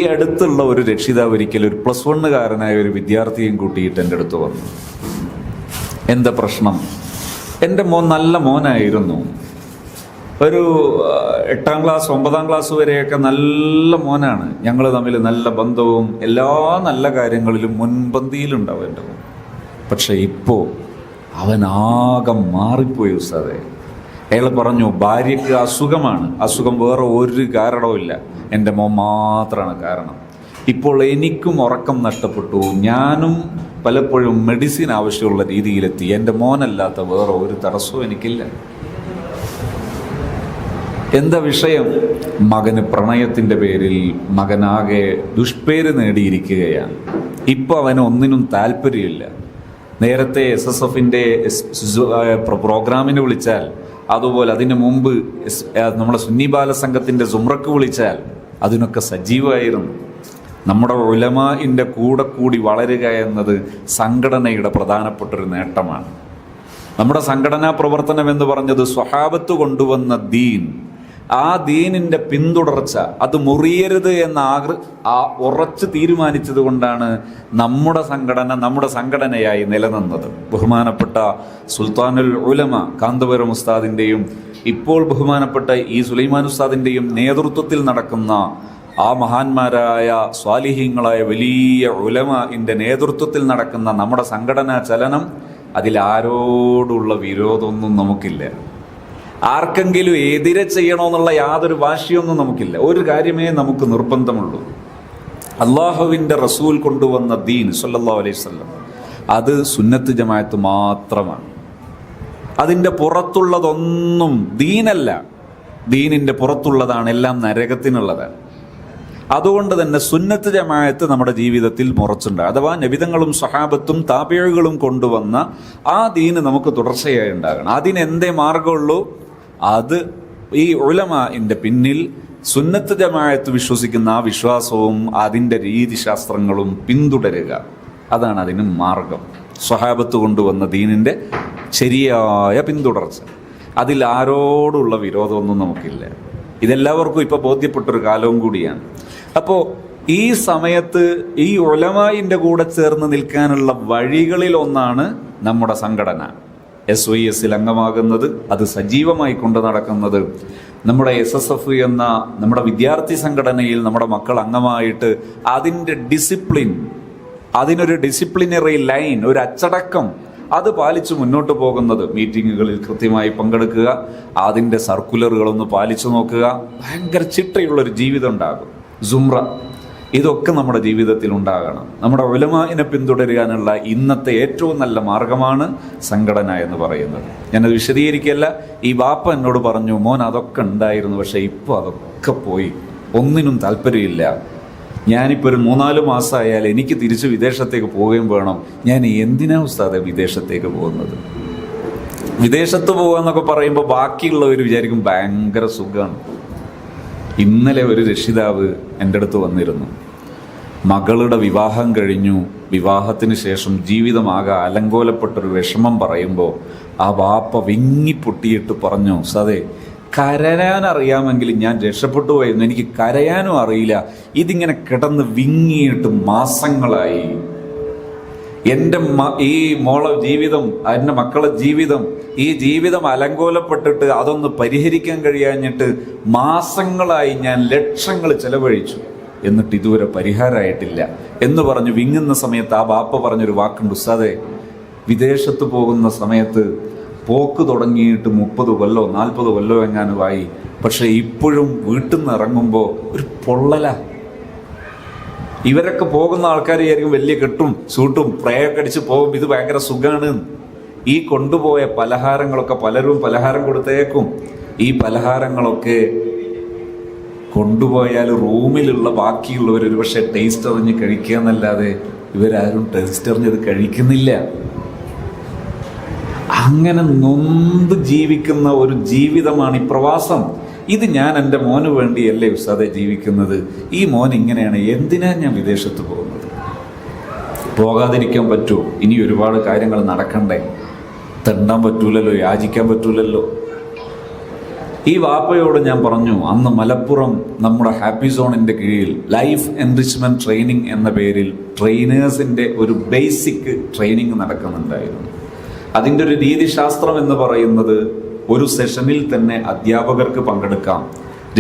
ഈ അടുത്തുള്ള ഒരു രക്ഷിതാവ് ഒരിക്കലും ഒരു +1 ഒരു വിദ്യാർത്ഥിയും കൂട്ടിയിട്ട് എൻ്റെ അടുത്ത് വന്നു. എന്താ പ്രശ്നം? എൻ്റെ മോൻ നല്ല മോനായിരുന്നു. ഒരു 8ാം ക്ലാസ് 9ാം ക്ലാസ് വരെയൊക്കെ നല്ല മോനാണ്. ഞങ്ങൾ തമ്മിൽ നല്ല ബന്ധവും എല്ലാ നല്ല കാര്യങ്ങളിലും മുൻപന്തിയിലുണ്ടാവും എൻ്റെ മോൻ. പക്ഷെ ഇപ്പോൾ അവനാകെ മാറിപ്പോയി ഉസ്താദേ. അയാൾ പറഞ്ഞു, ഭാര്യയ്ക്ക് അസുഖമാണ്, അസുഖം വേറെ ഒരു കാരണവുമില്ല, എൻ്റെ മോൻ മാത്രമാണ് കാരണം. ഇപ്പോൾ എനിക്കും ഉറക്കം നഷ്ടപ്പെട്ടു, ഞാനും പലപ്പോഴും മെഡിസിൻ ആവശ്യമുള്ള രീതിയിലെത്തി. എൻ്റെ മോനല്ലാത്ത വേറെ ഒരു തടസ്സവും എനിക്കില്ല. എന്താ വിഷയം? മകന് പ്രണയത്തിൻ്റെ പേരിൽ മകനാകെ ദുഷ്പേര് നേടിയിരിക്കുകയാണ്. ഇപ്പോൾ അവന് ഒന്നിനും താല്പര്യമില്ല. നേരത്തെ SSFൻ്റെ പ്രോഗ്രാമിന് വിളിച്ചാൽ, അതുപോലെ അതിന് മുമ്പ് നമ്മുടെ സുന്നി ബാലസംഘത്തിൻ്റെ സുമ്രക്ക് വിളിച്ചാൽ അതിനൊക്കെ സജീവമായിരുന്നു. നമ്മുടെ ഉലമാഇൻ്റെ കൂടെ കൂടി വളരുക എന്നത് സംഘടനയുടെ പ്രധാനപ്പെട്ടൊരു നേട്ടമാണ്. നമ്മുടെ സംഘടനാ പ്രവർത്തനം എന്ന് പറഞ്ഞത് സ്വഹാബത്ത് കൊണ്ടുവന്ന ദീൻ, ആ ദീനിൻ്റെ പിന്തുടർച്ച, അത് മുറിയരുത് എന്ന ഉറച്ച് തീരുമാനിച്ചത് കൊണ്ടാണ് നമ്മുടെ സംഘടനയായി നിലനിന്നത്. ബഹുമാനപ്പെട്ട സുൽത്താനുൽ ഉലമ കാന്തപുരം ഉസ്താദിൻ്റെയും ഇപ്പോൾ ബഹുമാനപ്പെട്ട ഈ സുലൈമാൻ ഉസ്താദിൻ്റെയും നേതൃത്വത്തിൽ നടക്കുന്ന ആ മഹാന്മാരായ സ്വാലിഹീങ്ങളായ വലിയ ഉലമയുടെ നേതൃത്വത്തിൽ നടക്കുന്ന നമ്മുടെ സംഘടനാ ചലനം, അതിലാരോടുള്ള വിരോധമൊന്നും നമുക്കില്ല. ആർക്കെങ്കിലും എതിരെ ചെയ്യണമെന്നുള്ള യാതൊരു വാശിയൊന്നും നമുക്കില്ല. ഒരു കാര്യമേ നമുക്ക് നിർബന്ധമുള്ളൂ, അള്ളാഹുവിൻ്റെ റസൂൽ കൊണ്ടുവന്ന ദീൻ സല്ലല്ലാഹു അലൈഹി വസല്ലം, അത് സുന്നത്ത് ജമാഅത്ത് മാത്രമാണ്. അതിൻ്റെ പുറത്തുള്ളതൊന്നും ദീനല്ല. ദീനിൻ്റെ പുറത്തുള്ളതാണ് എല്ലാം നരകത്തിനുള്ളതാണ്. അതുകൊണ്ട് തന്നെ സുന്നത്ത് ജമാഅത്ത് നമ്മുടെ ജീവിതത്തിൽ മുറച്ചുണ്ട്. അഥവാ നബിതങ്ങളും സഹാബത്തും താബിഈകളും കൊണ്ടുവന്ന ആ ദീന് നമുക്ക് തുടർച്ചയായി ഉണ്ടാകണം. അതിനെന്തേ മാർഗമുള്ളൂ? അത് ഈ ഉലമാഇൻ്റെ പിന്നിൽ സുന്നത്ത് ജമാഅത്ത് വിശ്വസിക്കുന്ന ആ വിശ്വാസവും അതിൻ്റെ രീതിശാസ്ത്രങ്ങളും പിന്തുടരുക, അതാണ് അതിന് മാർഗം. സ്വഹാബത്ത് കൊണ്ടുവന്ന ദീനിൻ്റെ ശരിയായ പിന്തുടർച്ച, അതിൽ ആരോടുള്ള വിരോധമൊന്നും നമുക്കില്ല. ഇതെല്ലാവർക്കും ഇപ്പോൾ ബോധ്യപ്പെട്ടൊരു കാലവും കൂടിയാണ്. അപ്പോൾ ഈ സമയത്ത് ഈ ഉലമാഇൻ്റെ കൂടെ ചേർന്ന് നിൽക്കാനുള്ള വഴികളിൽ ഒന്നാണ് നമ്മുടെ സംഘടന. SYS അംഗമാകുന്നത്, അത് സജീവമായി കൊണ്ടു നടക്കുന്നത്, നമ്മുടെ SSF എന്ന നമ്മുടെ വിദ്യാർത്ഥി സംഘടനയിൽ നമ്മുടെ മക്കൾ അംഗമായിട്ട് അതിൻ്റെ ഡിസിപ്ലിൻ, അതിനൊരു ഡിസിപ്ലിനറി ലൈൻ, ഒരു അച്ചടക്കം അത് പാലിച്ച് മുന്നോട്ട് പോകുന്നത്. മീറ്റിങ്ങുകളിൽ കൃത്യമായി പങ്കെടുക്കുക, അതിൻ്റെ സർക്കുലറുകളൊന്ന് പാലിച്ചു നോക്കുക, ഭയങ്കര ചിട്ടയുള്ളൊരു ജീവിതം ഉണ്ടാകും. സുമ്ര, ഇതൊക്കെ നമ്മുടെ ജീവിതത്തിൽ ഉണ്ടാകണം. നമ്മുടെ ഉലമാഇനെ പിന്തുടരാനുള്ള ഇന്നത്തെ ഏറ്റവും നല്ല മാർഗമാണ് സംഘടന എന്ന് പറയുന്നത്. ഞാനത് വിശദീകരിക്കല്ല. ഈ ബാപ്പ എന്നോട് പറഞ്ഞു, മോൻ അതൊക്കെ ഉണ്ടായിരുന്നു, പക്ഷേ ഇപ്പോൾ അതൊക്കെ പോയി, ഒന്നിനും താല്പര്യമില്ല. ഞാനിപ്പോൾ ഒരു 3-4 മാസമായാൽ എനിക്ക് തിരിച്ച് വിദേശത്തേക്ക് പോവുകയും വേണം. ഞാൻ എന്തിനാ ഉസ്താദേ വിദേശത്തേക്ക് പോകുന്നത്? വിദേശത്ത് പോകുക പറയുമ്പോൾ ബാക്കിയുള്ളവർ വിചാരിക്കും ഭയങ്കര സുഖമാണ്. ഇന്നലെ ഒരു രക്ഷിതാവ് എൻ്റെ അടുത്ത് വന്നിരുന്നു. മകളുടെ വിവാഹം കഴിഞ്ഞു, വിവാഹത്തിന് ശേഷം ജീവിതമാകെ അലങ്കോലപ്പെട്ടൊരു വിഷമം പറയുമ്പോൾ ആ വാപ്പ വിങ്ങിപ്പൊട്ടിയിട്ട് പറഞ്ഞു, ഉസ്താദേ കരയാൻ അറിയാമെങ്കിൽ ഞാൻ രക്ഷപ്പെട്ടു പോയിരുന്നു, എനിക്ക് കരയാനും അറിയില്ല. ഇതിങ്ങനെ കിടന്ന് വിങ്ങിയിട്ട് മാസങ്ങളായി. എൻ്റെ ഈ മോളെ ജീവിതം, എൻ്റെ മക്കളെ ജീവിതം, ഈ ജീവിതം അലങ്കോലപ്പെട്ടിട്ട് അതൊന്ന് പരിഹരിക്കാൻ കഴിയാഞ്ഞിട്ട് മാസങ്ങളായി ഞാൻ ലക്ഷങ്ങൾ ചെലവഴിച്ചു, എന്നിട്ട് ഇതുവരെ പരിഹാരമായിട്ടില്ല എന്ന് പറഞ്ഞു വിങ്ങുന്ന സമയത്ത് ആ ബാപ്പ പറഞ്ഞൊരു വാക്കുണ്ട്, ഉസ്താദേ വിദേശത്ത് പോകുന്ന സമയത്ത് പോക്ക് തുടങ്ങിയിട്ട് 30 കൊല്ലോ 40 കൊല്ലോ എങ്ങാനുമായി, പക്ഷെ ഇപ്പോഴും വീട്ടിൽ നിന്ന് ഇറങ്ങുമ്പോൾ ഒരു പൊള്ളല. ഇവരൊക്കെ പോകുന്ന ആൾക്കാർ ആയിരിക്കും വലിയ കെട്ടും സൂട്ടും പ്രയൊക്കെ അടിച്ച് പോകും, ഇത് ഭയങ്കര സുഖമാണ്. ഈ കൊണ്ടുപോയ പലഹാരങ്ങളൊക്കെ പലരും പലഹാരം കൊടുത്തേക്കും. ഈ പലഹാരങ്ങളൊക്കെ കൊണ്ടുപോയാൽ റൂമിലുള്ള ബാക്കിയുള്ളവർ ഒരു പക്ഷേ ടേസ്റ്റ് അറിഞ്ഞ് കഴിക്കുക എന്നല്ലാതെ ഇവരാരും ടേസ്റ്റ് അറിഞ്ഞത് കഴിക്കുന്നില്ല. അങ്ങനെ നൊന്ത് ജീവിക്കുന്ന ഒരു ജീവിതമാണ് ഈ പ്രവാസം. ഇത് ഞാൻ എൻ്റെ മോന് വേണ്ടിയല്ലേ ഉസ്താദെ ജീവിക്കുന്നത്? ഈ മോൻ ഇങ്ങനെയാണ്, എന്തിനാ ഞാൻ വിദേശത്ത് പോകുന്നത്? പോകാതിരിക്കാൻ പറ്റുമോ? ഇനി ഒരുപാട് കാര്യങ്ങൾ നടക്കണ്ടേ? തെണ്ടാൻ പറ്റൂലല്ലോ, യാചിക്കാൻ പറ്റൂലല്ലോ. ഈ വാപ്പയോട് ഞാൻ പറഞ്ഞു, അന്ന് മലപ്പുറം നമ്മുടെ ഹാപ്പി സോണിന്റെ കീഴിൽ ലൈഫ് എൻറിച്ച്മെന്റ് ട്രെയിനിങ് എന്ന പേരിൽ ട്രെയിനേഴ്സിന്റെ ഒരു ബേസിക് ട്രെയിനിങ് നടക്കുന്നുണ്ടായിരുന്നു. അതിൻ്റെ ഒരു രീതിശാസ്ത്രം എന്ന് പറയുന്നത് ഒരു സെഷനിൽ തന്നെ അധ്യാപകർക്ക് പങ്കെടുക്കാം,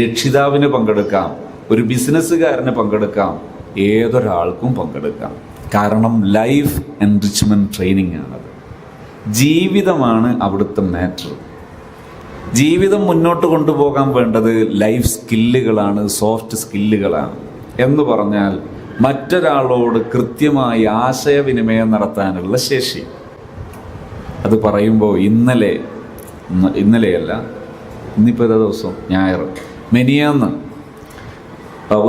രക്ഷിതാവിന് പങ്കെടുക്കാം, ഒരു ബിസിനസ്സുകാരന് പങ്കെടുക്കാം, ഏതൊരാൾക്കും പങ്കെടുക്കാം. കാരണം ലൈഫ് എൻറിച്ച്മെന്റ് ട്രെയിനിങ് ആണത്. ജീവിതമാണ് അവിടുത്തെ മാറ്റർ. ജീവിതം മുന്നോട്ട് കൊണ്ടുപോകാൻ വേണ്ടത് ലൈഫ് സ്കില്ലുകളാണ്, സോഫ്റ്റ് സ്കില്ലുകളാണ്. എന്ന് പറഞ്ഞാൽ മറ്റൊരാളോട് കൃത്യമായി ആശയവിനിമയം നടത്താനുള്ള ശേഷി. അത് പറയുമ്പോൾ ഇന്നലെയല്ല, ഇന്നിപ്പോൾ ഏതാ ദിവസം, ഞായർ, മെനിയാന്ന്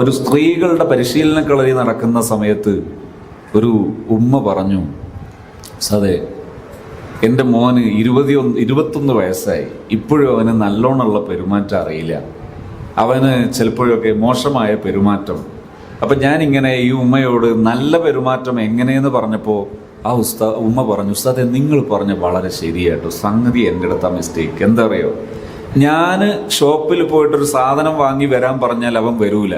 ഒരു സ്ത്രീകളുടെ പരിശീലന കളരി നടക്കുന്ന സമയത്ത് ഒരു ഉമ്മ പറഞ്ഞു, സതെ എൻ്റെ മോന് 21 വയസ്സായി, ഇപ്പോഴും അവന് നല്ലോണമുള്ള പെരുമാറ്റം അറിയില്ല, അവന് ചിലപ്പോഴൊക്കെ മോശമായ പെരുമാറ്റം. അപ്പം ഞാനിങ്ങനെ ഈ ഉമ്മയോട് നല്ല പെരുമാറ്റം എങ്ങനെയെന്ന് പറഞ്ഞപ്പോൾ ആ ഉമ്മ പറഞ്ഞു, ഉസ്താദെ നിങ്ങൾ പറഞ്ഞ വളരെ ശരിയായിട്ടോ, സംഗതി എൻ്റെ അടുത്ത മിസ്റ്റേക്ക്. എന്താ അറിയോ, ഞാൻ ഷോപ്പിൽ പോയിട്ടൊരു സാധനം വാങ്ങി വരാൻ പറഞ്ഞാൽ അവൻ വരൂല.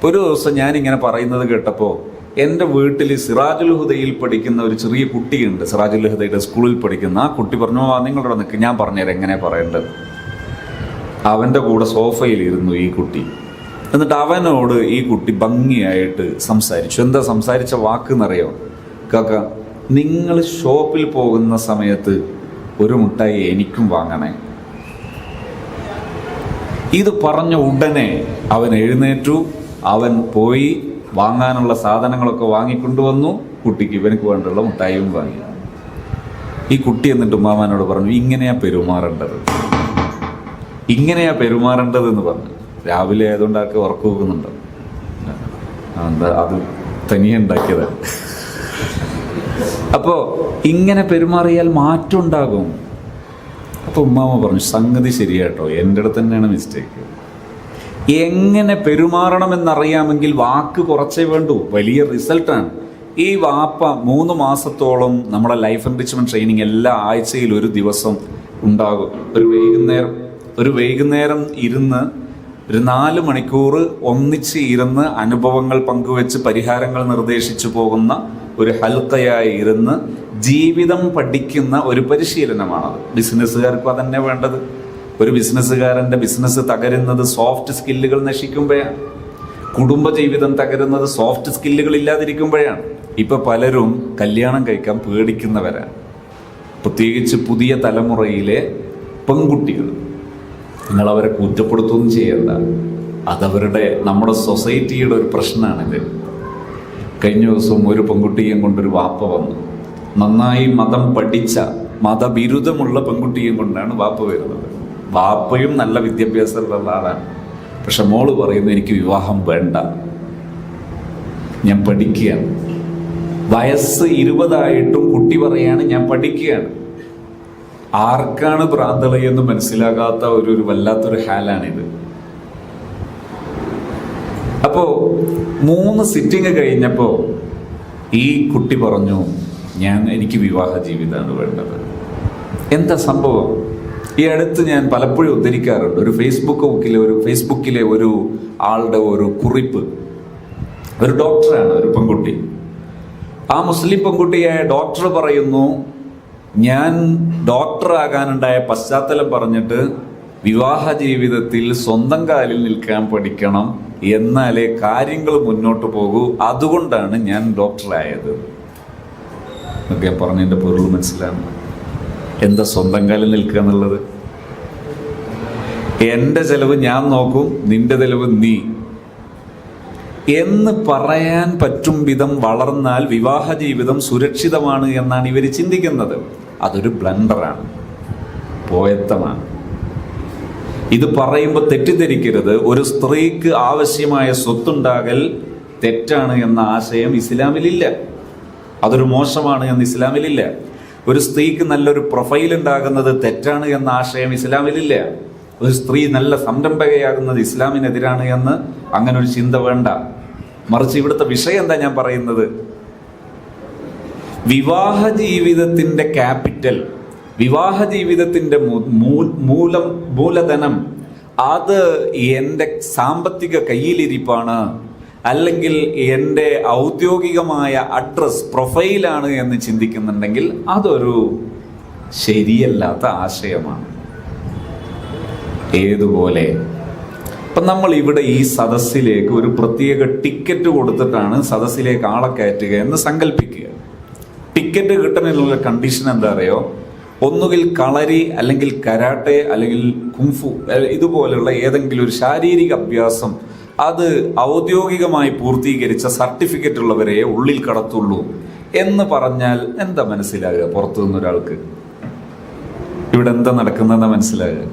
ഒരു ദിവസം ഞാനിങ്ങനെ പറയുന്നത് കേട്ടപ്പോൾ എൻ്റെ വീട്ടിൽ സിറാജുൽ ഹുദയിൽ പഠിക്കുന്ന ഒരു ചെറിയ കുട്ടിയുണ്ട്, സിറാജുൽ ഹുദയുടെ സ്കൂളിൽ പഠിക്കുന്ന ആ കുട്ടി പറഞ്ഞു, നിങ്ങളുടെ നിൽക്ക്, ഞാൻ പറഞ്ഞുതരാം എങ്ങനെ പറയേണ്ടത്. അവൻ്റെ കൂടെ സോഫയിലിരുന്നു ഈ കുട്ടി. എന്നിട്ട് അവനോട് ഈ കുട്ടി ഭംഗിയായിട്ട് സംസാരിച്ചു. എന്താ സംസാരിച്ച വാക്ക് എന്നറിയോ, കാക്ക നിങ്ങൾ ഷോപ്പിൽ പോകുന്ന സമയത്ത് ഒരു മുട്ടായി എനിക്കും വാങ്ങണേ. ഇത് പറഞ്ഞ ഉടനെ അവൻ എഴുന്നേറ്റു, അവൻ പോയി വാങ്ങാനുള്ള സാധനങ്ങളൊക്കെ വാങ്ങിക്കൊണ്ടുവന്നു, കുട്ടിക്ക് ഇവനക്ക് വേണ്ടുള്ള മുട്ടായിയും വാങ്ങി. ഈ കുട്ടി എന്നിട്ട് ഉമ്മാമാനോട് പറഞ്ഞു, ഇങ്ങനെയാ പെരുമാറേണ്ടത് എന്ന് പറഞ്ഞു. രാവിലെ ആയതുകൊണ്ട് ആൾക്ക് ഉറക്കം വെക്കുന്നുണ്ടോ? എന്താ അത് തനിയെ ഉണ്ടാക്കിയതാണ്. അപ്പോൾ ഇങ്ങനെ പെരുമാറിയാൽ മാറ്റം ഉണ്ടാകും. അപ്പോൾ ഉമ്മാമ പറഞ്ഞു, സംഗതി ശരിയാട്ടോ, എൻ്റെ അടുത്ത് തന്നെയാണ് മിസ്റ്റേക്ക്. എങ്ങനെ പെരുമാറണമെന്നറിയാമെങ്കിൽ വാക്ക് കുറച്ചേ വേണ്ടൂ, വലിയ റിസൾട്ടാണ്. ഈ വാപ്പ 3 മാസത്തോളം നമ്മുടെ ലൈഫ് എൻറിച്ച്മെന്റ് ട്രെയിനിങ് എല്ലാ ആഴ്ചയിൽ ഒരു ദിവസം ഉണ്ടാകും. ഒരു വൈകുന്നേരം ഇരുന്ന് ഒരു 4 മണിക്കൂർ ഒന്നിച്ച് ഇരുന്ന് അനുഭവങ്ങൾ പങ്കുവെച്ച് പരിഹാരങ്ങൾ നിർദ്ദേശിച്ചു പോകുന്ന ഒരു ഹൽക്കയായി ഇരുന്ന് ജീവിതം പഠിക്കുന്ന ഒരു പരിശീലനമാണത്. ബിസിനസ്സുകാർക്കും അതന്നെ വേണ്ടത്. ഒരു ബിസിനസ്സുകാരൻ്റെ ബിസിനസ് തകരുന്നത് സോഫ്റ്റ് സ്കില്ലുകൾ നശിക്കുമ്പോഴാണ്. കുടുംബജീവിതം തകരുന്നത് സോഫ്റ്റ് സ്കില്ലുകൾ ഇല്ലാതിരിക്കുമ്പോഴാണ്. ഇപ്പൊ പലരും കല്യാണം കഴിക്കാൻ പേടിക്കുന്നവരാണ്, പ്രത്യേകിച്ച് പുതിയ തലമുറയിലെ പെൺകുട്ടികൾ. നിങ്ങൾ അവരെ കുറ്റപ്പെടുത്തുകയും ചെയ്യണ്ട, അതവരുടെ നമ്മുടെ സൊസൈറ്റിയുടെ ഒരു പ്രശ്നമാണിത്. കഴിഞ്ഞ ദിവസം ഒരു പെൺകുട്ടിയും കൊണ്ടൊരു വാപ്പ വന്നു. നന്നായി മതം പഠിച്ച മതബിരുദമുള്ള പെൺകുട്ടിയും കൊണ്ടാണ് വാപ്പ വരുന്നത്. വാപ്പയും നല്ല വിദ്യാഭ്യാസമുള്ള ആളാണ്. പക്ഷെ മോള് പറയുന്നു, എനിക്ക് വിവാഹം വേണ്ട, ഞാൻ പഠിക്കുകയാണ്. വയസ്സ് 20 കുട്ടി പറയാണ്, ഞാൻ പഠിക്കുകയാണ്. ആർക്കാണ് ഭ്രാന്തളയെന്ന് മനസ്സിലാകാത്ത ഒരു വല്ലാത്തൊരു ഹാലാണിത്. അപ്പോ 3 സിറ്റിംഗ് കഴിഞ്ഞപ്പോ ഈ കുട്ടി പറഞ്ഞു, എനിക്ക് വിവാഹ ജീവിതമാണ് വേണ്ടത്. എന്താ സംഭവം? ഈ അടുത്ത് ഞാൻ പലപ്പോഴും ഉദ്ധരിക്കാറുണ്ട്, ഒരു ഫേസ്ബുക്കിലെ ഒരു ആളുടെ ഒരു കുറിപ്പ്. ഒരു ഡോക്ടറാണ്, ഒരു പെൺകുട്ടി. ആ മുസ്ലിം പെൺകുട്ടിയായ ഡോക്ടർ പറയുന്നു, ഞാൻ ഡോക്ടറാകാനുണ്ടായ പശ്ചാത്തലം പറഞ്ഞിട്ട് വിവാഹ ജീവിതത്തിൽ സ്വന്തം കാലിൽ നിൽക്കാൻ പഠിക്കണം, എന്നാലേ കാര്യങ്ങൾ മുന്നോട്ട് പോകൂ, അതുകൊണ്ടാണ് ഞാൻ ഡോക്ടറായത്. ഒക്കെ പറഞ്ഞതിൻ്റെ പൊരുൾ മനസ്സിലാണ്. എന്താ സ്വന്തം കാലിൽ നിൽക്കുക എന്നുള്ളത്? എൻ്റെ ചെലവ് ഞാൻ നോക്കും, നിന്റെ ചെലവ് നീ എന്ന് പറയാൻ പറ്റും വിധം വളർന്നാൽ വിവാഹ ജീവിതം സുരക്ഷിതമാണ് എന്നാണ് ഇവർ ചിന്തിക്കുന്നത്. അതൊരു ബ്ലണ്ടറാണ്, പോയത്തമാണ്. ഇത് പറയുമ്പോൾ തെറ്റിദ്ധരിക്കരുത്. ഒരു സ്ത്രീക്ക് ആവശ്യമായ സ്വത്തുണ്ടാകൽ തെറ്റാണ് എന്ന ആശയം ഇസ്ലാമിലില്ല. അതൊരു മോശമാണ് എന്ന് ഇസ്ലാമിലില്ല. ഒരു സ്ത്രീക്ക് നല്ലൊരു പ്രൊഫൈൽ ഉണ്ടാകുന്നത് തെറ്റാണ് എന്ന ആശയം ഇസ്ലാമിലില്ല. ഒരു സ്ത്രീ നല്ല സംരംഭകയാകുന്നത് ഇസ്ലാമിനെതിരാണ് എന്ന് അങ്ങനെ ഒരു ചിന്ത വേണ്ട. മറിച്ച് ഇവിടുത്തെ വിഷയം എന്താ ഞാൻ പറയുന്നത്, വിവാഹ ജീവിതത്തിന്റെ ക്യാപിറ്റൽ, വിവാഹ ജീവിതത്തിന്റെ മൂലധനം അത് എൻ്റെ സാമ്പത്തിക കയ്യിലിരിപ്പാണ്, അല്ലെങ്കിൽ എൻ്റെ ഔദ്യോഗികമായ അഡ്രസ് പ്രൊഫൈലാണ് എന്ന് ചിന്തിക്കുന്നുണ്ടെങ്കിൽ അതൊരു ശരിയല്ലാത്ത ആശയമാണ്. ഏതുപോലെ ഇപ്പം നമ്മൾ ഇവിടെ ഈ സദസ്സിലേക്ക് ഒരു പ്രത്യേക ടിക്കറ്റ് കൊടുത്തിട്ടാണ് സദസ്സിലേക്ക് ആളെ കയറ്റുക എന്ന് സങ്കല്പിക്കുക. ടിക്കറ്റ് കിട്ടുന്നതിനുള്ള കണ്ടീഷൻ എന്താ അറിയോ? ഒന്നുകിൽ കളരി, അല്ലെങ്കിൽ കരാട്ടെ, അല്ലെങ്കിൽ കുംഫു, ഇതുപോലുള്ള ഏതെങ്കിലും ഒരു ശാരീരിക അഭ്യാസം അത് ഔദ്യോഗികമായി പൂർത്തീകരിച്ച സർട്ടിഫിക്കറ്റ് ഉള്ളവരെ ഉള്ളിൽ കടത്തുള്ളൂ എന്ന് പറഞ്ഞാൽ എന്താ മനസ്സിലാകുക? പുറത്തു നിന്നൊരാൾക്ക് ഇവിടെ എന്താ നടക്കുന്നതെന്ന് മനസ്സിലാകുക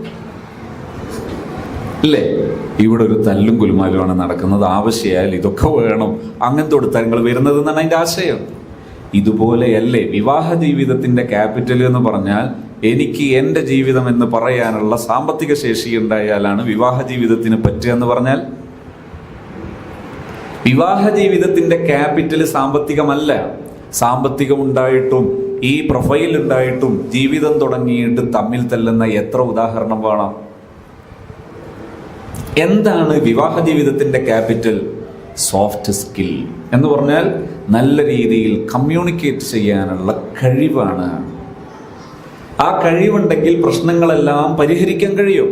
അല്ലേ? ഇവിടെ ഒരു തല്ലും കുലുമാലുമാണ് നടക്കുന്നത്. ആവശ്യമായാൽ ഇതൊക്കെ വേണം, അങ്ങനത്തെ ഉത്തരങ്ങൾ വരുന്നത് എന്നാണ് അതിൻ്റെ ആശയം. ഇതുപോലെയല്ലേ വിവാഹ ജീവിതത്തിന്റെ ക്യാപിറ്റൽ എന്ന് പറഞ്ഞാൽ, എനിക്ക് എൻ്റെ ജീവിതം എന്ന് പറയാനുള്ള സാമ്പത്തിക ശേഷി ഉണ്ടായാലാണ് വിവാഹ ജീവിതത്തിന് പറ്റുക എന്ന് പറഞ്ഞാൽ, വിവാഹ ജീവിതത്തിന്റെ ക്യാപിറ്റൽ സാമ്പത്തികമല്ല. സാമ്പത്തികം ഉണ്ടായിട്ടും ഈ പ്രൊഫൈൽ ഉണ്ടായിട്ടും ജീവിതം തുടങ്ങിയിട്ട് തമ്മിൽ തല്ലുന്ന എത്ര ഉദാഹരണം വേണം? എന്താണ് വിവാഹ ജീവിതത്തിന്റെ ക്യാപിറ്റൽ? സോഫ്റ്റ് സ്കിൽ എന്ന് പറഞ്ഞാൽ നല്ല രീതിയിൽ കമ്മ്യൂണിക്കേറ്റ് ചെയ്യാനുള്ള കഴിവാണ്. ആ കഴിവുണ്ടെങ്കിൽ പ്രശ്നങ്ങളെല്ലാം പരിഹരിക്കാൻ കഴിയും.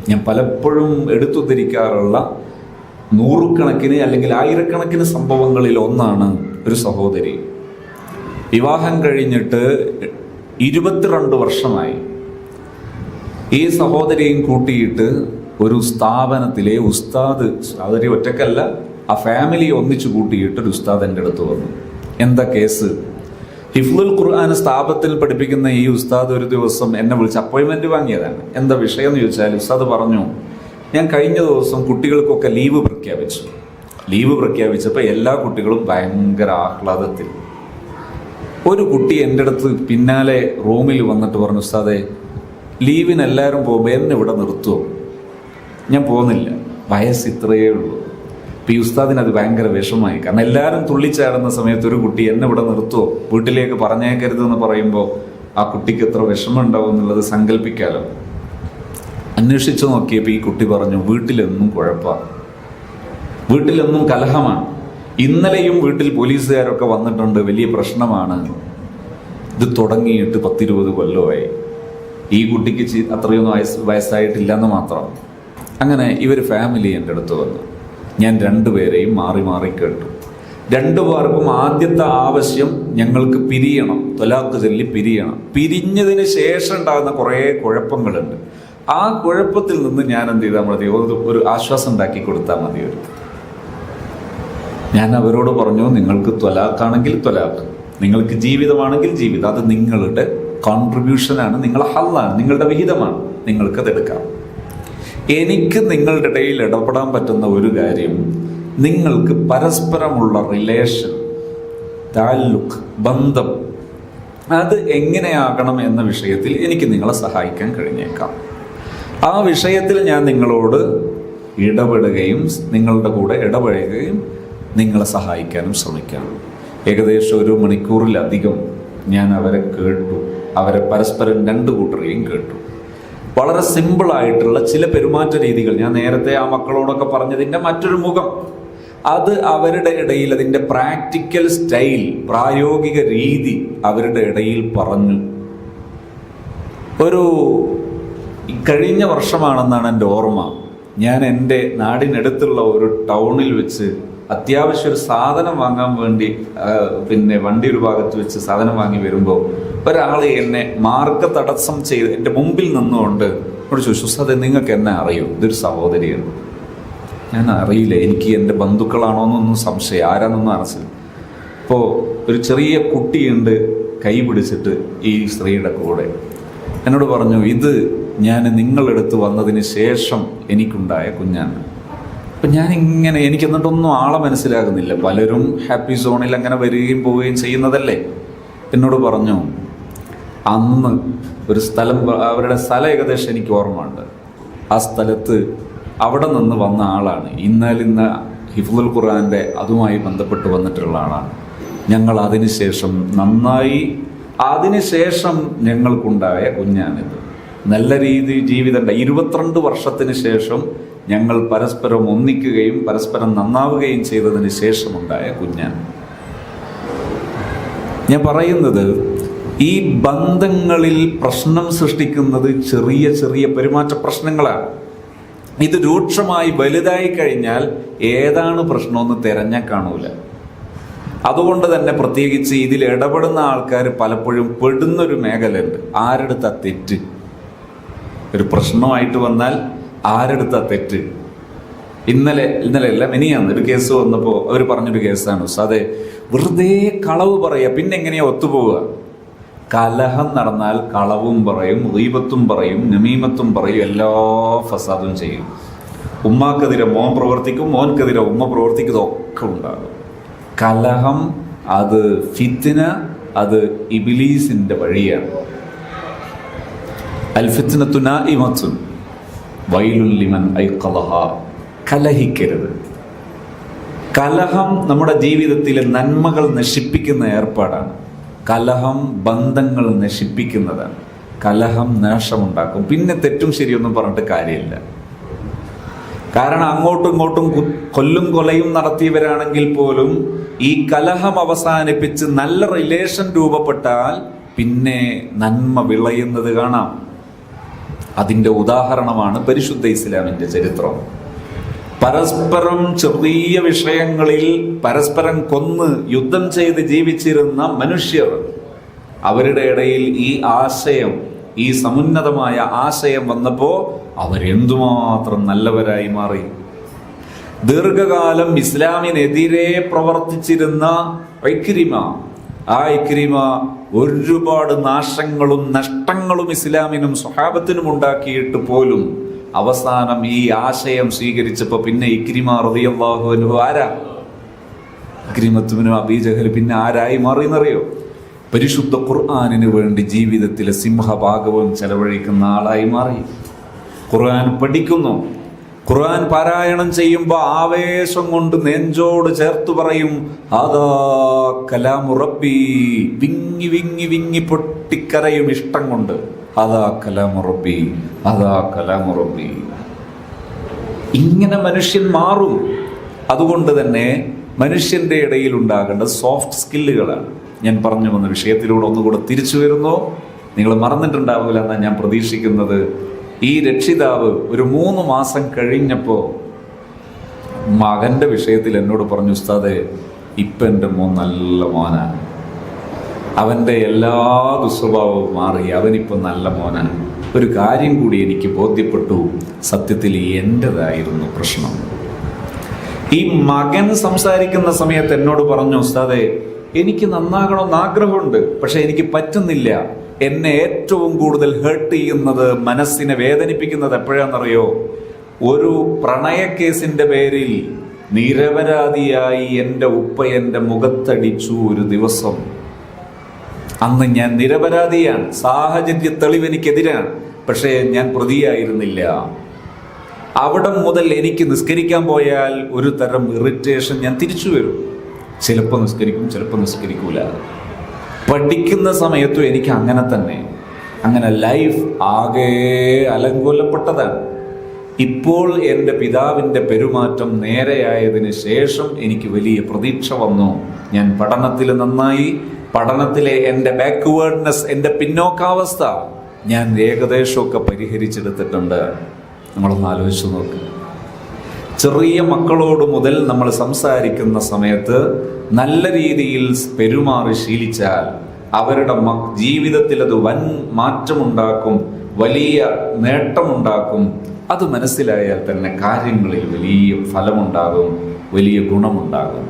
ഞാൻ പലപ്പോഴും എടുത്തുദ്ധരിക്കാറുള്ള നൂറുകണക്കിന് അല്ലെങ്കിൽ ആയിരക്കണക്കിന് സംഭവങ്ങളിൽ ഒന്നാണ് ഒരു സഹോദരി. വിവാഹം കഴിഞ്ഞിട്ട് 22 വർഷമായി. ഈ സഹോദരിയും കൂട്ടിയിട്ട് ഒരു സ്ഥാപനത്തിലെ ഉസ്താദ്, സഹോദരി ഒറ്റക്കല്ല, ആ ഫാമിലി ഒന്നിച്ചു കൂട്ടിയിട്ട് ഒരു ഉസ്താദ് എൻ്റെ അടുത്ത് വന്നു. എന്താ കേസ്? ഹിഫ്ലുൽ ഖുർആൻ സ്ഥാപനത്തിൽ പഠിപ്പിക്കുന്ന ഈ ഉസ്താദ് ഒരു ദിവസം എന്നെ വിളിച്ച് അപ്പോയിൻമെന്റ് വാങ്ങിയതാണ്. എന്താ വിഷയം എന്ന് ചോദിച്ചാൽ, ഉസ്താദ് പറഞ്ഞു, ഞാൻ കഴിഞ്ഞ ദിവസം കുട്ടികൾക്കൊക്കെ ലീവ് പ്രഖ്യാപിച്ചു. ലീവ് പ്രഖ്യാപിച്ചപ്പോൾ എല്ലാ കുട്ടികളും ഭയങ്കര ആഹ്ലാദത്തിൽ. ഒരു കുട്ടി എൻ്റെ അടുത്ത് പിന്നാലെ റൂമിൽ വന്നിട്ട് പറഞ്ഞു, ഉസ്താദേ, ലീവിന് എല്ലാവരും പോകുമ്പോൾ എന്നെ ഇവിടെ നിർത്തുമോ? ഞാൻ പോകുന്നില്ല, വയസ്സ് ഇത്രയേ ഉള്ളൂ. ഇപ്പം ഈ ഉസ്താദിന് അത് ഭയങ്കര വിഷമായി. കാരണം എല്ലാവരും തുള്ളിച്ചാടുന്ന സമയത്ത് ഒരു കുട്ടി എന്നെ ഇവിടെ നിർത്തുമോ, വീട്ടിലേക്ക് പറഞ്ഞേക്കരുതെന്ന് പറയുമ്പോൾ ആ കുട്ടിക്ക് എത്ര വിഷമം ഉണ്ടാവും എന്നുള്ളത് സങ്കല്പിക്കാലോ. അന്വേഷിച്ചു നോക്കിയപ്പോൾ ഈ കുട്ടി പറഞ്ഞു, വീട്ടിലെന്നും കുഴപ്പമാണ്, വീട്ടിലെന്നും കലഹമാണ്. ഇന്നലെയും വീട്ടിൽ പോലീസുകാരൊക്കെ വന്നിട്ടുണ്ട്, വലിയ പ്രശ്നമാണ്. ഇത് തുടങ്ങിയിട്ട് 10-20 കൊല്ലമായി. ഈ കുട്ടിക്ക് അത്രയൊന്നും വയസ്സായിട്ടില്ലെന്ന് മാത്രം. അങ്ങനെ ഇവർ ഫാമിലി എൻ്റെ അടുത്ത് വന്നു. ഞാൻ രണ്ടുപേരെയും മാറി മാറി കേട്ടു. രണ്ടുപേർക്കും ആദ്യത്തെ ആവശ്യം, ഞങ്ങൾക്ക് പിരിയണം, ത്വലാഖ് ചൊല്ലി പിരിയണം. പിരിഞ്ഞതിന് ശേഷം ഉണ്ടാകുന്ന കുറേ കുഴപ്പങ്ങളുണ്ട്. ആ കുഴപ്പത്തിൽ നിന്ന് ഞാൻ എന്ത് ചെയ്താൽ മതി? ഒരു ആശ്വാസം ഉണ്ടാക്കി കൊടുത്താൽ മതി. ഞാൻ അവരോട് പറഞ്ഞു, നിങ്ങൾക്ക് ത്വലാഖാണെങ്കിൽ ത്വലാഖ്, നിങ്ങൾക്ക് ജീവിതമാണെങ്കിൽ ജീവിതം, അത് നിങ്ങളുടെ കോൺട്രിബ്യൂഷനാണ്, നിങ്ങളുടെ ഹല്ലാണ്, നിങ്ങളുടെ വിഹിതമാണ്, നിങ്ങൾക്കത് എടുക്കാം. എനിക്ക് നിങ്ങളുടെ ഇടയിൽ ഇടപെടാൻ പറ്റുന്ന ഒരു കാര്യം, നിങ്ങൾക്ക് പരസ്പരമുള്ള റിലേഷൻ, താല്ലുക്ക്, ബന്ധം, അത് എങ്ങനെയാകണം എന്ന വിഷയത്തിൽ എനിക്ക് നിങ്ങളെ സഹായിക്കാൻ കഴിഞ്ഞേക്കാം. ആ വിഷയത്തിൽ ഞാൻ നിങ്ങളോട് ഇടപെടുകയും നിങ്ങളുടെ കൂടെ ഇടപഴകുകയും നിങ്ങളെ സഹായിക്കാനും ശ്രമിക്കാം. ഏകദേശം 1 മണിക്കൂറിലധികം ഞാൻ അവരെ കേട്ടു. അവരെ പരസ്പരം രണ്ടു കൂട്ടരെയും കേട്ടു. വളരെ സിമ്പിളായിട്ടുള്ള ചില പെരുമാറ്റ രീതികൾ, ഞാൻ നേരത്തെ ആ മക്കളോടൊക്കെ പറഞ്ഞതിൻ്റെ മറ്റൊരു മുഖം, അത് അവരുടെ ഇടയിൽ അതിൻ്റെ പ്രാക്ടിക്കൽ സ്റ്റൈൽ, പ്രായോഗിക രീതി അവരുടെ ഇടയിൽ പറഞ്ഞു. ഒരു കഴിഞ്ഞ വർഷമാണെന്നാണ് എൻ്റെ ഓർമ്മ. ഞാൻ എൻ്റെ നാടിനടുത്തുള്ള ഒരു ടൗണിൽ വെച്ച് അത്യാവശ്യം ഒരു സാധനം വാങ്ങാൻ വേണ്ടി വണ്ടി ഒരു ഭാഗത്ത് വെച്ച് സാധനം വാങ്ങി വരുമ്പോൾ ഒരാൾ എന്നെ മാർഗ തടസ്സം ചെയ്ത് എൻ്റെ മുമ്പിൽ നിന്നുകൊണ്ട് എന്നോട് ചോദിച്ചു, ഉസ്താദേ, നിങ്ങൾക്ക് എന്നെ അറിയൂ? ഇതൊരു സഹോദരിയാണ്. ഞാൻ അറിയില്ല, എനിക്ക് എൻ്റെ ബന്ധുക്കളാണോന്നൊന്നും സംശയം, ആരാന്നൊന്നും അറിയില്ല. ഇപ്പോൾ ഒരു ചെറിയ കുട്ടിയുണ്ട് കൈ പിടിച്ചിട്ട് ഈ സ്ത്രീയുടെ കൂടെ. എന്നോട് പറഞ്ഞു, ഇത് ഞാൻ നിങ്ങളെടുത്ത് വന്നതിന് ശേഷം എനിക്കുണ്ടായ കുഞ്ഞാണ്. അപ്പം ഞാനിങ്ങനെ, എനിക്ക് എന്നിട്ടൊന്നും ആളെ മനസ്സിലാകുന്നില്ല. പലരും ഹാപ്പി സോണിൽ അങ്ങനെ വരികയും പോവുകയും ചെയ്യുന്നതല്ലേ. എന്നോട് പറഞ്ഞു, അന്ന് ഒരു സ്ഥലം, അവരുടെ സ്ഥലം ഏകദേശം എനിക്ക് ഓർമ്മയുണ്ട്. ആ സ്ഥലത്ത് അവിടെ നിന്ന് വന്ന ആളാണ്. ഇന്ന ഹിഫ്ലുൽ ഖുർആൻ്റെ അതുമായി ബന്ധപ്പെട്ട് വന്നിട്ടുള്ള ആളാണ്. ഞങ്ങൾ അതിനുശേഷം നന്നായി, അതിനുശേഷം ഞങ്ങൾക്കുണ്ടായ കുഞ്ഞാണിത്. നല്ല രീതി ജീവിതം 22 വർഷത്തിന് ശേഷം ഞങ്ങൾ പരസ്പരം ഒന്നിക്കുകയും പരസ്പരം നന്നാവുകയും ചെയ്തതിന് ശേഷമുണ്ടായ കുഞ്ഞാണ്. ഞാൻ പറയുന്നത്, ഈ ബന്ധങ്ങളിൽ പ്രശ്നം സൃഷ്ടിക്കുന്നത് ചെറിയ ചെറിയ പെരുമാറ്റ പ്രശ്നങ്ങളാണ്. ഇത് രൂക്ഷമായി വലുതായി കഴിഞ്ഞാൽ ഏതാണ് പ്രശ്നമെന്ന് തിരഞ്ഞാൽ കാണൂല. അതുകൊണ്ട് തന്നെ പ്രത്യേകിച്ച് ഇതിൽ ഇടപെടുന്ന ആൾക്കാർ പലപ്പോഴും പെടുന്നൊരു മേഖലയുണ്ട്. ആരെടുത്താ തെറ്റ്? ഒരു പ്രശ്നമായിട്ട് വന്നാൽ ആരെടുത്താ തെറ്റ്? ഇന്നലെ അല്ല മിനിയാന്ന് ഒരു കേസ് വന്നപ്പോൾ അവർ പറഞ്ഞൊരു കേസാണ്, അതെ വെറുതെ കളവ് പറയുക, പിന്നെ എങ്ങനെയാ ഒത്തുപോവുക? കലഹം നടന്നാൽ കളവും പറയും, ഗീബത്തും പറയും, നമീമത്തും പറയും, എല്ലാ ഫസാദും ചെയ്യും. ഉമ്മാക്കെതിരെ മോൻ പ്രവർത്തിക്കും, മോൻക്കെതിരെ ഉമ്മ പ്രവർത്തിക്കും, ഇതൊക്കെ ഉണ്ടാകും. കലഹം അത് ഫിത്ന, അത് ഇബ്ലീസിന്റെ വഴിയാണ്. അൽ ഫിത്നതു നാഇമത്തുൻ വൈലുൽ ലിമൻ ഐഖളഹ. കലഹിക്കരുത്. കലഹം നമ്മുടെ ജീവിതത്തിലെ നന്മകൾ നശിപ്പിക്കുന്ന ഏർപ്പാടാണ്. കലഹം ബന്ധങ്ങൾ നശിപ്പിക്കുന്നതാണ്. കലഹം നാശമുണ്ടാക്കും. പിന്നെ തെറ്റും ശരിയൊന്നും പറഞ്ഞിട്ട് കാര്യമില്ല. കാരണം അങ്ങോട്ടും ഇങ്ങോട്ടും കൊല്ലും കൊലയും നടത്തിയവരാണെങ്കിൽ പോലും ഈ കലഹം അവസാനിപ്പിച്ച് നല്ല റിലേഷൻ രൂപപ്പെട്ടാൽ പിന്നെ നന്മ വിളയുന്നത് കാണാം. അതിൻ്റെ ഉദാഹരണമാണ് പരിശുദ്ധ ഇസ്ലാമിൻ്റെ ചരിത്രം. പരസ്പരം ചെറിയ വിഷയങ്ങളിൽ പരസ്പരം കൊന്ന് യുദ്ധം ചെയ്ത് ജീവിച്ചിരുന്ന മനുഷ്യർ, അവരുടെ ഇടയിൽ ഈ ആശയം, ഈ സമുന്നതമായ ആശയം വന്നപ്പോൾ അവരെന്തുമാത്രം നല്ലവരായി മാറി. ദീർഘകാലം ഇസ്ലാമിനെതിരെ പ്രവർത്തിച്ചിരുന്ന ഇക്രിമ, ആ ഇക്രിമ ഒരുപാട് നാശങ്ങളും നഷ്ടങ്ങളും ഇസ്ലാമിനും സ്വഹാബത്തിനും ഉണ്ടാക്കിയിട്ട് പോലും അവസാനം ഈ ആശയം സ്വീകരിച്ചപ്പോൾ പിന്നെ ഇക്രിമ റളിയല്ലാഹു അൻഹു ആരാ? ഇക്രിമത്ത് ഇബ്നു അബീ ജഹൽ പിന്നെ ആരായി മാറിയെന്നറിയോ? പരിശുദ്ധ ഖുർആനിന് വേണ്ടി ജീവിതത്തിലെ സിംഹഭാഗവും ചെലവഴിക്കുന്ന ആളായി മാറി. ഖുർആൻ പഠിക്കുന്നു, ഖുർആൻ പാരായണം ചെയ്യുമ്പോൾ ആവേശം കൊണ്ട് നെഞ്ചോട് ചേർത്ത് പറയും, അതാ കലാമു റബ്ബി. വിങ്ങി വിങ്ങി വിങ്ങി പൊട്ടിക്കരയും ഇഷ്ടം കൊണ്ട്. അതാ കലാമു റബ്ബി, അതാ കലാമു റബ്ബി. ഇങ്ങനെ മനുഷ്യൻ മാറും. അതുകൊണ്ട് തന്നെ മനുഷ്യന്റെ ഇടയിൽ ഉണ്ടാകേണ്ട സോഫ്റ്റ് സ്കില്ലുകളാണ്. ഞാൻ പറഞ്ഞു വന്ന വിഷയത്തിലൂടെ ഒന്നുകൂടെ തിരിച്ചു വരുന്നു. നിങ്ങൾ മറന്നിട്ടുണ്ടാവില്ല എന്നാണ് ഞാൻ പ്രതീക്ഷിക്കുന്നത്. ഈ രക്ഷിതാവ് ഒരു 3 മാസം കഴിഞ്ഞപ്പോൾ മകന്റെ വിഷയത്തിൽ എന്നോട് പറഞ്ഞു, ഉസ്താദേ ഇപ്പം എൻ്റെ മോൻ നല്ല മോനാണ്, അവൻ്റെ എല്ലാ ദുസ്വഭാവവും മാറി, അവനിപ്പോൾ നല്ല മോനാണ്. ഒരു കാര്യം കൂടി എനിക്ക് ബോധ്യപ്പെട്ടു, സത്യത്തിൽ എൻ്റെതായിരുന്നു പ്രശ്നം. ഈ മകൻ സംസാരിക്കുന്ന സമയത്ത് എന്നോട് പറഞ്ഞു, ഉസ്താദേ എനിക്ക് നന്നാകണമെന്ന് ആഗ്രഹമുണ്ട്, പക്ഷെ എനിക്ക് പറ്റുന്നില്ല. എന്നെ ഏറ്റവും കൂടുതൽ ഹേർട്ട് ചെയ്യുന്നത്, മനസ്സിനെ വേദനിപ്പിക്കുന്നത് എപ്പോഴാണെന്നറിയോ? ഒരു പ്രണയക്കേസിന്റെ പേരിൽ നിരപരാധിയായി എൻ്റെ ഉപ്പ എൻ്റെ മുഖത്തടിച്ചു ഒരു ദിവസം. അന്ന് ഞാൻ നിരപരാധിയാണ്, സാഹചര്യ തെളിവ് എനിക്കെതിരാണ്, പക്ഷേ ഞാൻ പ്രതിയായിരുന്നില്ല. അവിടെ മുതൽ എനിക്ക് നിസ്കരിക്കാൻ പോയാൽ ഒരു തരം ഇറിറ്റേഷൻ. ഞാൻ തിരിച്ചു വരും, ചിലപ്പോൾ നിസ്കരിക്കും, ചിലപ്പോൾ നിസ്കരിക്കൂല. പഠിക്കുന്ന സമയത്തും എനിക്ക് അങ്ങനെ തന്നെ. അങ്ങനെ ലൈഫ് ആകെ അലങ്കോലപ്പെട്ടതാണ്. ഇപ്പോൾ എൻ്റെ പിതാവിൻ്റെ പെരുമാറ്റം നേരെയായതിനു ശേഷം എനിക്ക് വലിയ പ്രതീക്ഷ വന്നു. ഞാൻ പഠനത്തിൽ നന്നായി. പഠനത്തിലെ എൻ്റെ ബാക്ക്വേർഡ്നെസ്, എൻ്റെ പിന്നോക്കാവസ്ഥ ഞാൻ ഏകദേശമൊക്കെ പരിഹരിച്ചെടുത്തിട്ടുണ്ട്. നമ്മളൊന്ന് ആലോചിച്ച് നോക്ക്. ചെറിയ മക്കളോട് മുതൽ നമ്മൾ സംസാരിക്കുന്ന സമയത്ത് നല്ല രീതിയിൽ പെരുമാറി ശീലിച്ചാൽ അവരുടെ ജീവിതത്തിൽ അത് വൻ മാറ്റമുണ്ടാക്കും, വലിയ നേട്ടമുണ്ടാക്കും. അത് മനസ്സിലായാൽ തന്നെ കാര്യങ്ങളിൽ വലിയ ഫലമുണ്ടാകും, വലിയ ഗുണമുണ്ടാകും.